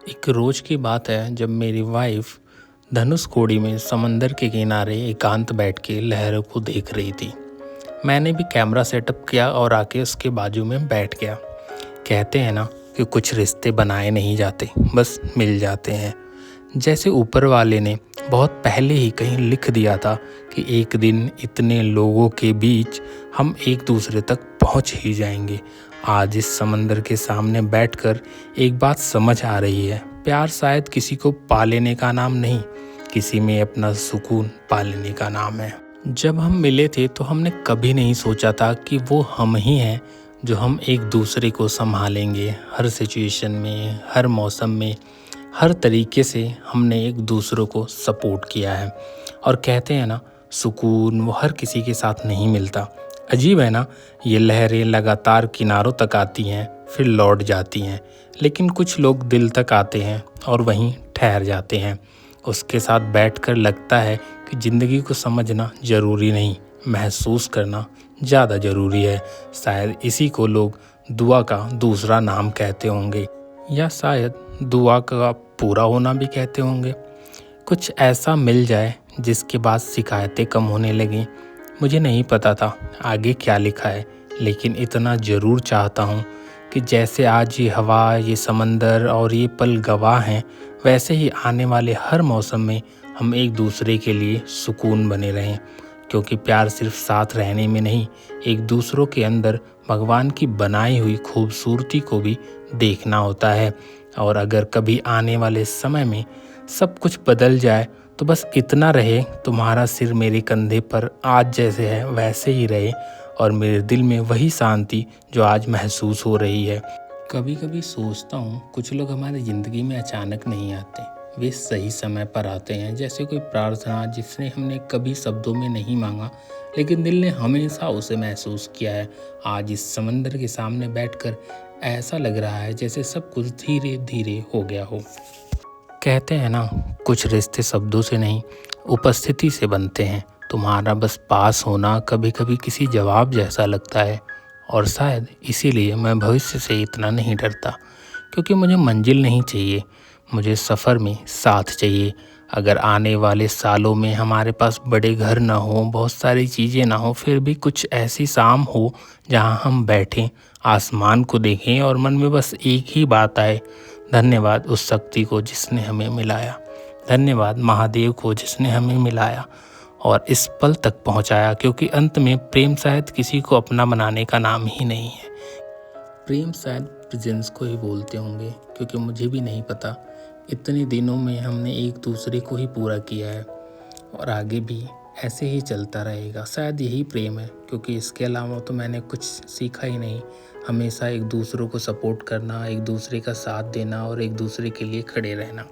एक रोज की बात है जब मेरी वाइफ धनुषकोडी में समंदर के किनारे एकांत बैठ के लहरों को देख रही थी। मैंने भी कैमरा सेटअप किया और आके उसके बाजू में बैठ गया। कहते हैं ना कि कुछ रिश्ते बनाए नहीं जाते, बस मिल जाते हैं। जैसे ऊपर वाले ने बहुत पहले ही कहीं लिख दिया था कि एक दिन इतने लोगों के बीच हम एक दूसरे तक पहुंच ही जाएंगे। आज इस समंदर के सामने बैठकर एक बात समझ आ रही है, प्यार शायद किसी को पा लेने का नाम नहीं, किसी में अपना सुकून पा लेने का नाम है। जब हम मिले थे तो हमने कभी नहीं सोचा था कि वो हम ही हैं जो हम एक दूसरे को संभालेंगे। हर सिचुएशन में, हर मौसम में, हर तरीके से हमने एक दूसरों को सपोर्ट किया है। और कहते हैं ना, सुकून वो हर किसी के साथ नहीं मिलता। अजीब है ना, ये लहरें लगातार किनारों तक आती हैं फिर लौट जाती हैं, लेकिन कुछ लोग दिल तक आते हैं और वहीं ठहर जाते हैं। उसके साथ बैठकर लगता है कि ज़िंदगी को समझना ज़रूरी नहीं, महसूस करना ज़्यादा ज़रूरी है। शायद इसी को लोग दुआ का दूसरा नाम कहते होंगे, या शायद दुआ का पूरा होना भी कहते होंगे। कुछ ऐसा मिल जाए जिसके बाद शिकायतें कम होने लगें। मुझे नहीं पता था आगे क्या लिखा है, लेकिन इतना ज़रूर चाहता हूँ कि जैसे आज ये हवा, ये समंदर और ये पल गवाह हैं, वैसे ही आने वाले हर मौसम में हम एक दूसरे के लिए सुकून बने रहें। क्योंकि प्यार सिर्फ साथ रहने में नहीं, एक दूसरों के अंदर भगवान की बनाई हुई खूबसूरती को भी देखना होता है। और अगर कभी आने वाले समय में सब कुछ बदल जाए तो बस इतना रहे, तुम्हारा सिर मेरे कंधे पर आज जैसे है वैसे ही रहे, और मेरे दिल में वही शांति जो आज महसूस हो रही है। कभी कभी सोचता हूँ कुछ लोग हमारी ज़िंदगी में अचानक नहीं आते, वे सही समय पर आते हैं। जैसे कोई प्रार्थना जिसने हमने कभी शब्दों में नहीं मांगा, लेकिन दिल ने हमेशा उसे महसूस किया है। आज इस समंदर के सामने बैठकर ऐसा लग रहा है जैसे सब कुछ धीरे धीरे हो गया हो। कहते हैं ना, कुछ रिश्ते शब्दों से नहीं, उपस्थिति से बनते हैं। तुम्हारा बस पास होना कभी कभी किसी जवाब जैसा लगता है, और शायद इसीलिए मैं भविष्य से इतना नहीं डरता। क्योंकि मुझे मंजिल नहीं चाहिए, मुझे सफ़र में साथ चाहिए। अगर आने वाले सालों में हमारे पास बड़े घर ना हो, बहुत सारी चीज़ें ना हो, फिर भी कुछ ऐसी शाम हो जहां हम बैठें, आसमान को देखें और मन में बस एक ही बात आए, धन्यवाद उस शक्ति को जिसने हमें मिलाया, धन्यवाद महादेव को जिसने हमें मिलाया और इस पल तक पहुंचाया। क्योंकि अंत में प्रेम शायद किसी को अपना बनाने का नाम ही नहीं है। प्रेम शायद प्रेजेंस को ही बोलते होंगे, क्योंकि मुझे भी नहीं पता। इतने दिनों में हमने एक दूसरे को ही पूरा किया है और आगे भी ऐसे ही चलता रहेगा। शायद यही प्रेम है, क्योंकि इसके अलावा तो मैंने कुछ सीखा ही नहीं। हमेशा एक दूसरों को सपोर्ट करना, एक दूसरे का साथ देना और एक दूसरे के लिए खड़े रहना।